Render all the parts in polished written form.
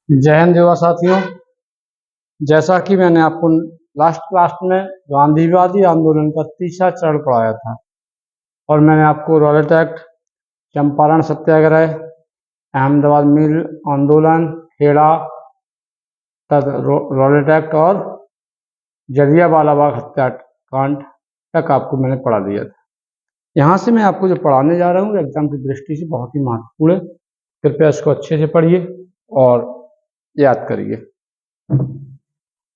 जय हिंद युवा साथियों। जैसा कि मैंने आपको लास्ट क्लास में गांधीवादी आंदोलन का तीसरा चरण पढ़ाया था और मैंने आपको रॉलेट एक्ट, चंपारण सत्याग्रह, अहमदाबाद मिल आंदोलन, खेड़ा रॉलेट एक्ट और जलियांवाला बाग हत्याकांड तक आपको मैंने पढ़ा दिया था। यहाँ से मैं आपको जो पढ़ाने जा रहा हूँ एग्जाम की दृष्टि से बहुत ही महत्वपूर्ण है। कृपया इसको अच्छे से पढ़िए और याद करिए।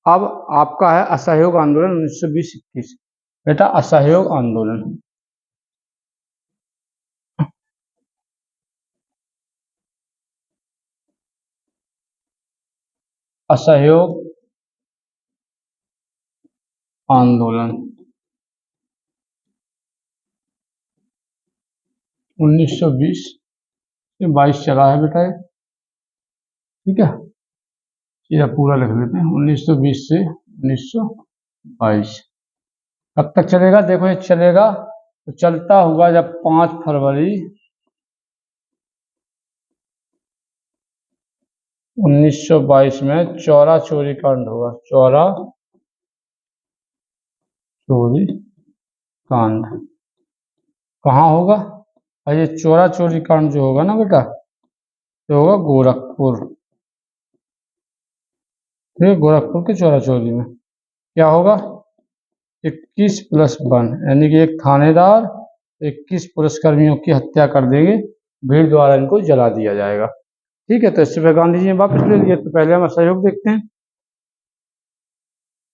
अब आपका है असहयोग आंदोलन 1920-21। बेटा असहयोग आंदोलन, असहयोग आंदोलन 1920 से 22 चला है बेटा ये, ठीक है। ये पूरा लिख लेते हैं 1920 से 1922। कब तक चलेगा? देखो ये चलेगा तो चलता होगा जब 5 फरवरी 1922 में चौरा चोरी कांड होगा। चौरा चोरी कांड कहाँ होगा? और ये चौरा चोरी कांड जो होगा ना बेटा, तो होगा गोरखपुर। ठीक, गोरखपुर के चौरा चोरी में क्या होगा? 21+1 यानी कि एक थानेदार 21 पुलिसकर्मियों की हत्या कर देंगे, भीड़ द्वारा इनको जला दिया जाएगा। ठीक है, तो इससे फिर गांधी जी ने वापस ले लिए। तो पहले हम असहयोग देखते हैं।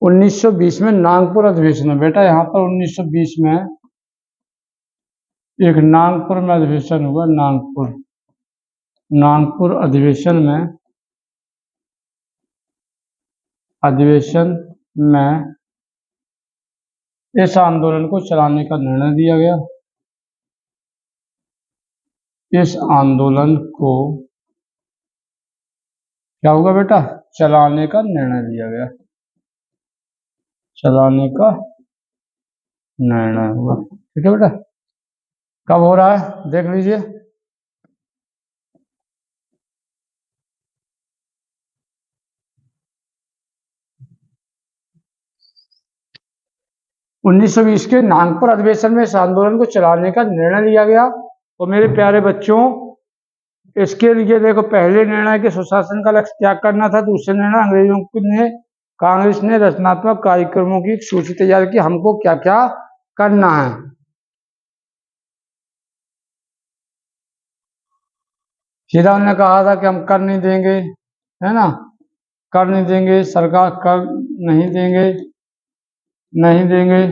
1920 में नागपुर अधिवेशन है बेटा। यहाँ पर 1920 में एक नागपुर में अधिवेशन हुआ। नागपुर अधिवेशन में इस आंदोलन को चलाने का निर्णय दिया गया। इस आंदोलन को क्या होगा बेटा? चलाने का निर्णय लिया गया। चलाने का निर्णय हुआ। ठीक है बेटा। कब हो रहा है देख लीजिए। उन्नीस 1920 के नागपुर अधिवेशन में इस आंदोलन को चलाने का निर्णय लिया गया। तो मेरे प्यारे बच्चों, इसके लिए देखो, पहले निर्णय के सुशासन का लक्ष्य त्याग करना था। दूसरे निर्णय अंग्रेजों ने कांग्रेस ने रचनात्मक कार्यक्रमों की एक सूची तैयार की, हमको क्या क्या करना है। सीधा उन्होंने कहा था कि हम कर नहीं देंगे, है ना, कर नहीं देंगे, सरकार कर नहीं देंगे,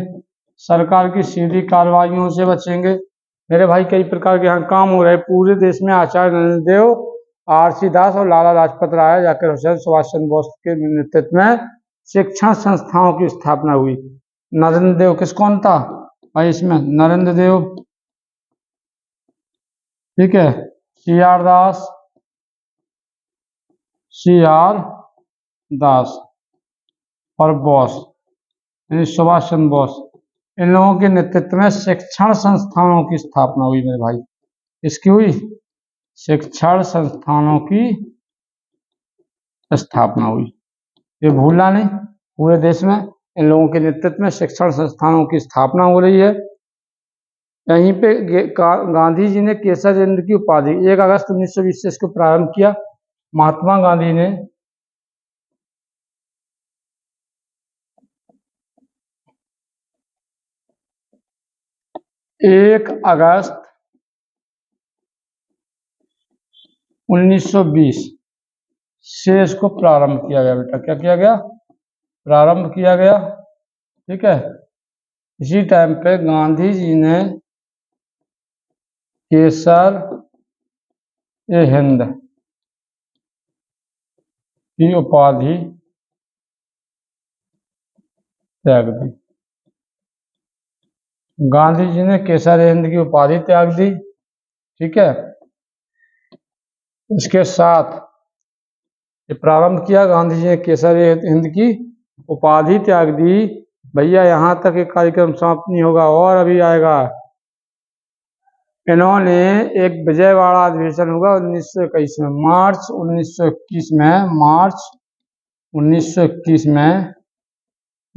सरकार की सीधी कार्रवाइयों से बचेंगे। मेरे भाई कई प्रकार के यहाँ काम हो रहे हैं पूरे देश में। आचार्य नरेंद्र देव, आरसी दास और लाला लाजपत राय, जाकिर हुसैन, सुभाष चंद्र बोस के नेतृत्व में शिक्षण संस्थाओं की स्थापना हुई। नरेंद्र देव कौन था भाई इसमें? नरेंद्र देव, ठीक है। CR दास और बोस यानी सुभाष चंद्र बोस, इन लोगों के नेतृत्व में शिक्षण संस्थानों की स्थापना हुई। मेरे भाई इसकी हुई, शिक्षण संस्थानों की स्थापना हुई। ये भूलना नहीं, पूरे देश में इन लोगों के नेतृत्व में शिक्षण संस्थानों की स्थापना हो रही है। यहीं पे गांधी जी ने केसर चंद्र की उपाधि 1 अगस्त 1920 से इसको प्रारंभ किया। महात्मा गांधी ने 1 अगस्त 1920 से इसको प्रारंभ किया गया। बेटा क्या किया गया? प्रारंभ किया गया। ठीक है। इसी टाइम पे गांधी जी ने केसर ए हिंद की उपाधि त्याग दी। गांधी जी ने केसर ए हिंद की उपाधि त्याग दी। ठीक है। इसके साथ ये प्रारंभ किया, गांधी जी ने केसर ए हिंद की उपाधि त्याग दी। भैया यहाँ तक एक कार्यक्रम समाप्त नहीं होगा और अभी आएगा। इन्होंने एक विजयवाड़ा अधिवेशन हुआ 1921 में, मार्च 1921 में, मार्च 1921 में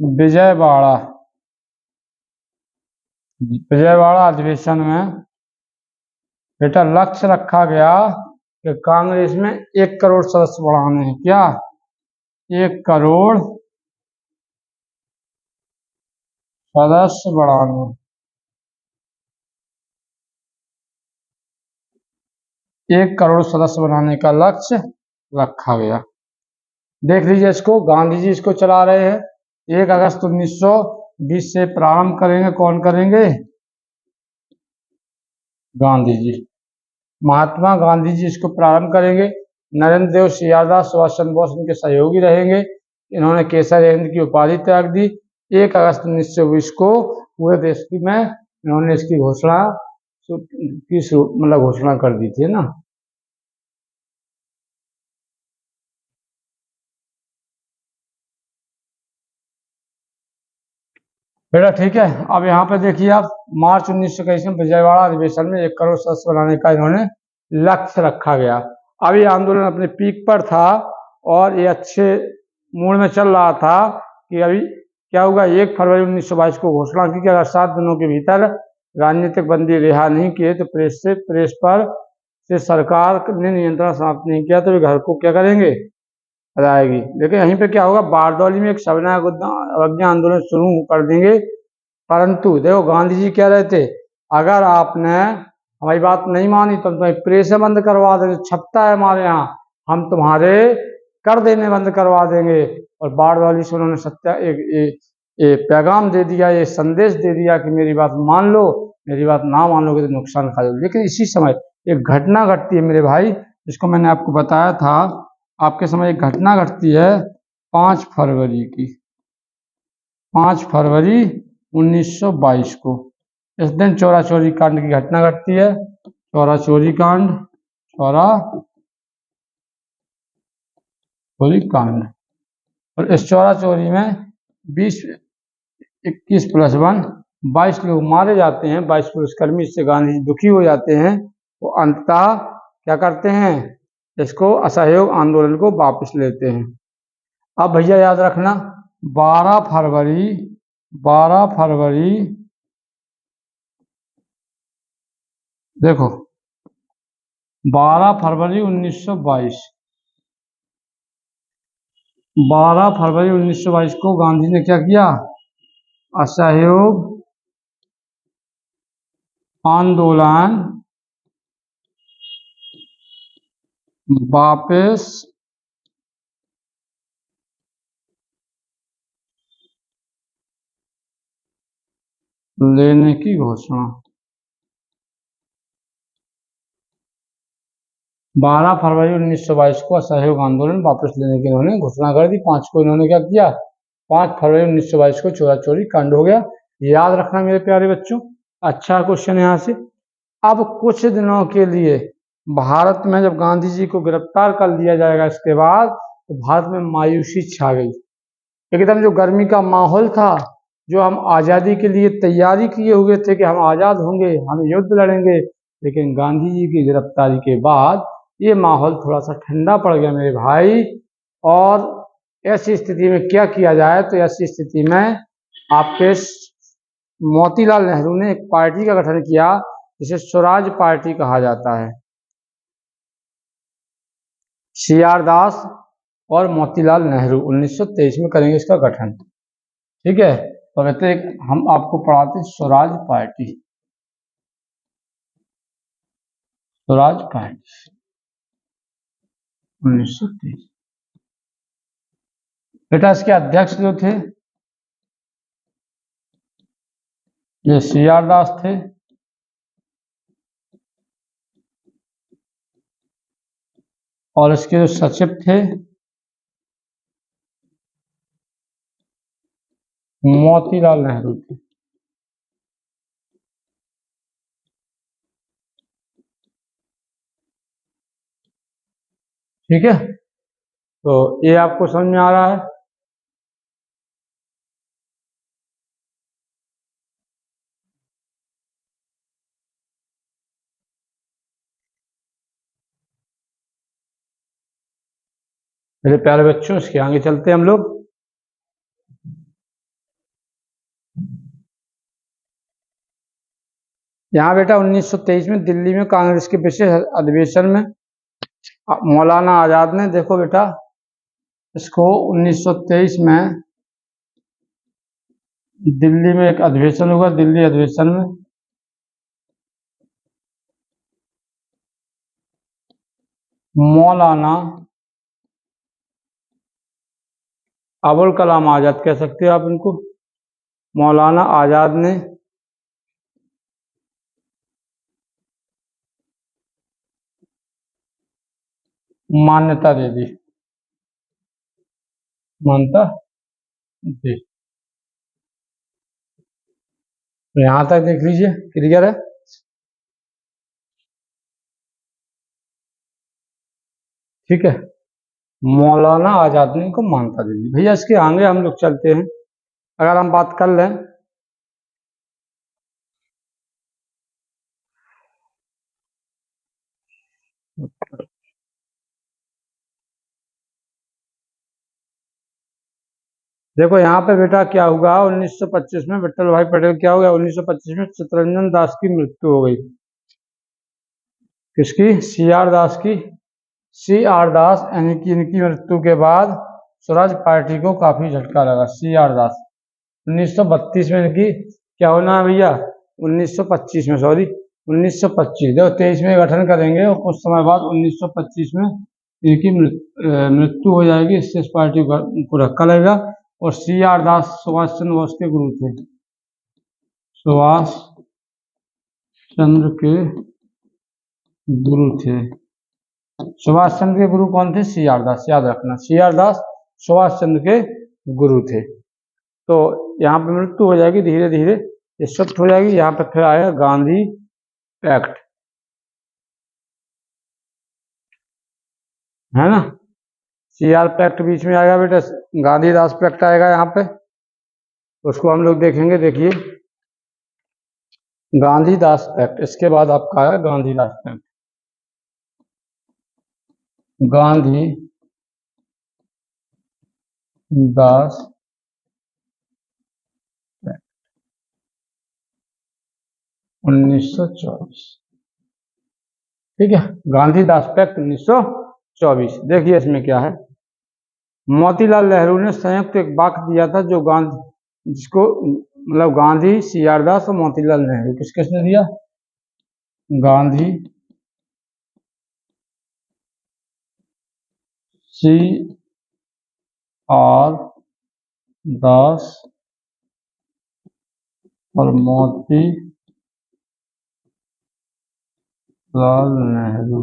विजयवाड़ा अधिवेशन में बेटा लक्ष्य रखा गया कि कांग्रेस में 1 करोड़ सदस्य बढ़ाने हैं। क्या? 1 करोड़ सदस्य बढ़ाने। 1 करोड़ सदस्य बनाने का लक्ष्य रखा गया। देख लीजिए इसको, गांधी जी इसको चला रहे हैं। 1 अगस्त 1920 से प्रारंभ करेंगे। कौन करेंगे? गांधी जी, महात्मा गांधी जी इसको प्रारंभ करेंगे। नरेंद्र देव, सीआर दास, सुभाष चंद्र बोस इनके सहयोगी रहेंगे। इन्होंने केसर हिंद की उपाधि त्याग दी। 1 अगस्त 1920 को पूरे देश में इन्होंने इसकी घोषणा मतलब घोषणा कर दी थी ना। बेटा ठीक है। अब यहाँ पे देखिए आप, मार्च 1921 में विजयवाड़ा अधिवेशन में 1 करोड़ सदस्य बनाने का इन्होंने लक्ष्य रखा गया। अब ये आंदोलन अपने पीक पर था और ये अच्छे मूड में चल रहा था कि अभी क्या होगा, 1 फरवरी 1922 को घोषणा की कि अगर 7 दिनों के भीतर राजनीतिक बंदी रिहा नहीं किए तो प्रेस पर से सरकार ने नियंत्रण समाप्त नहीं किया तो वे घर को क्या करेंगे, आएगी। लेकिन यहीं पे क्या होगा, बारदौली में एक सविनायक अवज्ञा आंदोलन शुरू कर देंगे। परंतु देखो गांधी जी कह रहे थे, अगर आपने हमारी बात नहीं मानी तो तुम्हें प्रेस बंद करवा देंगे, छपता है हमारे यहाँ, हम तुम्हारे कर देने बंद करवा देंगे। और बारदौली से उन्होंने पैगाम दे दिया, ये संदेश दे दिया कि मेरी बात मान लो, मेरी बात ना मानोगे तो नुकसान खा लो। लेकिन इसी समय एक घटना घटती है मेरे भाई, जिसको मैंने आपको बताया था। आपके समय एक घटना घटती है 5 फरवरी की, 5 फरवरी 1922 को। इस दिन चौरा चोरी कांड की घटना घटती है। चौरा चोरी कांड, चौरा चोरी कांड। और इस चौरा चोरी में 21+1 22 लोग मारे जाते हैं। 22 पुलिसकर्मी। इससे गांधी जी दुखी हो जाते हैं। वो अंततः क्या करते हैं, इसको असहयोग आंदोलन को वापस लेते हैं। अब भैया याद रखना, 12 फरवरी देखो, 12 फरवरी 1922, 12 फरवरी 1922 को गांधी ने क्या किया, असहयोग आंदोलन वापस लेने की घोषणा। 12 फरवरी 1922 को असहयोग आंदोलन वापस लेने की इन्होंने घोषणा कर दी। 5 को इन्होंने क्या किया, 5 फरवरी 1922 को चोरा चोरी कांड हो गया। याद रखना मेरे प्यारे बच्चों। अच्छा क्वेश्चन यहाँ से। अब कुछ दिनों के लिए भारत में जब गांधी जी को गिरफ्तार कर लिया जाएगा, इसके बाद तो भारत में मायूसी छा गई। एकदम जो गर्मी का माहौल था, जो हम आज़ादी के लिए तैयारी किए हुए थे कि हम आज़ाद होंगे, हम युद्ध लड़ेंगे, लेकिन गांधी जी की गिरफ्तारी के बाद ये माहौल थोड़ा सा ठंडा पड़ गया मेरे भाई। और ऐसी स्थिति में क्या किया जाए, तो ऐसी स्थिति में आपके मोतीलाल नेहरू ने एक पार्टी का गठन किया जिसे स्वराज पार्टी कहा जाता है। सीआर दास और मोतीलाल नेहरू 1923 में करेंगे इसका गठन। ठीक है, तो कहते हम आपको पढ़ाते स्वराज पार्टी, स्वराज पार्टी 1923। बेटा इसके अध्यक्ष जो थे ये सीआर दास थे, और इसके जो सचिव थे मोतीलाल नेहरू थे। ठीक है, तो ये आपको समझ में आ रहा है। मेरे प्यारे बच्चों, इसके आगे चलते हैं हम लोग। यहाँ बेटा 1923 में दिल्ली में कांग्रेस के विशेष अधिवेशन में मौलाना आजाद ने, देखो बेटा, इसको 1923 में दिल्ली में एक अधिवेशन हुआ। दिल्ली अधिवेशन में मौलाना अबुल कलाम आजाद कह सकते हो आप इनको, मौलाना आजाद ने मान्यता दे दी, मान्यता दी। तो यहां तक देख लीजिए, क्लियर है। ठीक है, मौलाना आजाद ने इनको मान्यता दे दी। भैया इसके आगे हम लोग चलते हैं। अगर हम बात कर लें देखो यहाँ पे बेटा क्या हुआ, 1925 में विठल भाई पटेल क्या हो गया, 1925 में चित्तरंजन दास की मृत्यु हो गई। किसकी? सी आर दास की। सी आर दास, यानी कि इनकी मृत्यु के बाद स्वराज पार्टी को काफी झटका लगा। सी आर दास 1932 में इनकी क्या होना है भैया, 1925 में, सॉरी 1925, देखो 23 में गठन करेंगे और कुछ समय बाद 1925 में इनकी मृत्यु हो जाएगी। इससे इस पार्टी को धक्का लगेगा। और सी आर दास सुभाष चंद्र बोस के गुरु थे, सुभाष चंद्र के गुरु थे। सुभाष चंद्र के गुरु कौन थे? सी आर दास, याद रखना, सी आर दास सुभाष चंद्र के गुरु थे। तो यहाँ पे मृत्यु हो जाएगी, धीरे धीरे ये शिफ्ट हो जाएगी। यहाँ पे फिर आएगा गांधी पैक्ट, है ना। सी आर पैक्ट बीच में आएगा बेटा, गांधीदास पैक्ट आएगा यहाँ पे, उसको हम लोग देखेंगे। देखिए गांधीदास पैक्ट, इसके बाद आपका आएगा गांधीदास पैक्ट। गांधी दास 1924, ठीक है, गांधीदास पैक्ट 1924। देखिए इसमें क्या है, मोतीलाल नेहरू ने संयुक्त एक वाक्य दिया था, जो गांधी, जिसको मतलब गांधी, सी आर दास और मोतीलाल नेहरू, किस किसने दिया? गांधी, सी आर दास और मोतीलाल नेहरू,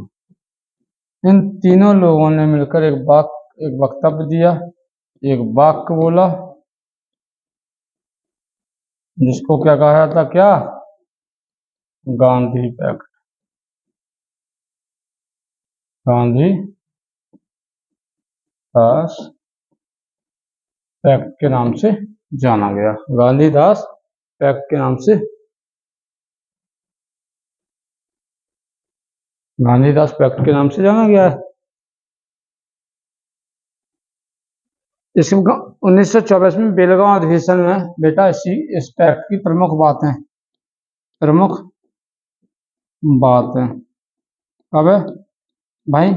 इन तीनों लोगों ने मिलकर एक वक्तव्य दिया, एक वाक्य बोला, जिसको क्या कहा जाता, क्या? गांधी पैक्ट, गांधी दास पैक्ट के नाम से जाना गया। गांधीदास पैक्ट के नाम से, गांधीदास पैक्ट के नाम से जाना गया है। इसमें 1924 में बेलगांव अधिवेशन में बेटा इस पैक्ट की प्रमुख बातें कब है भाई?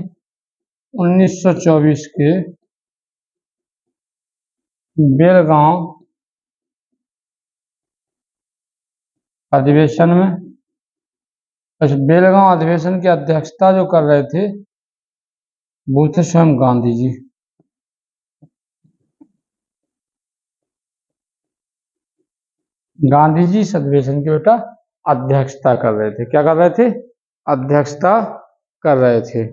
1924 के बेलगांव अधिवेशन में। बेलगांव अधिवेशन की अध्यक्षता जो कर रहे थे वो थे स्वयं गांधी जी। गांधी जी इस अधिवेशन की बेटा अध्यक्षता कर रहे थे। क्या कर रहे थे? अध्यक्षता कर रहे थे।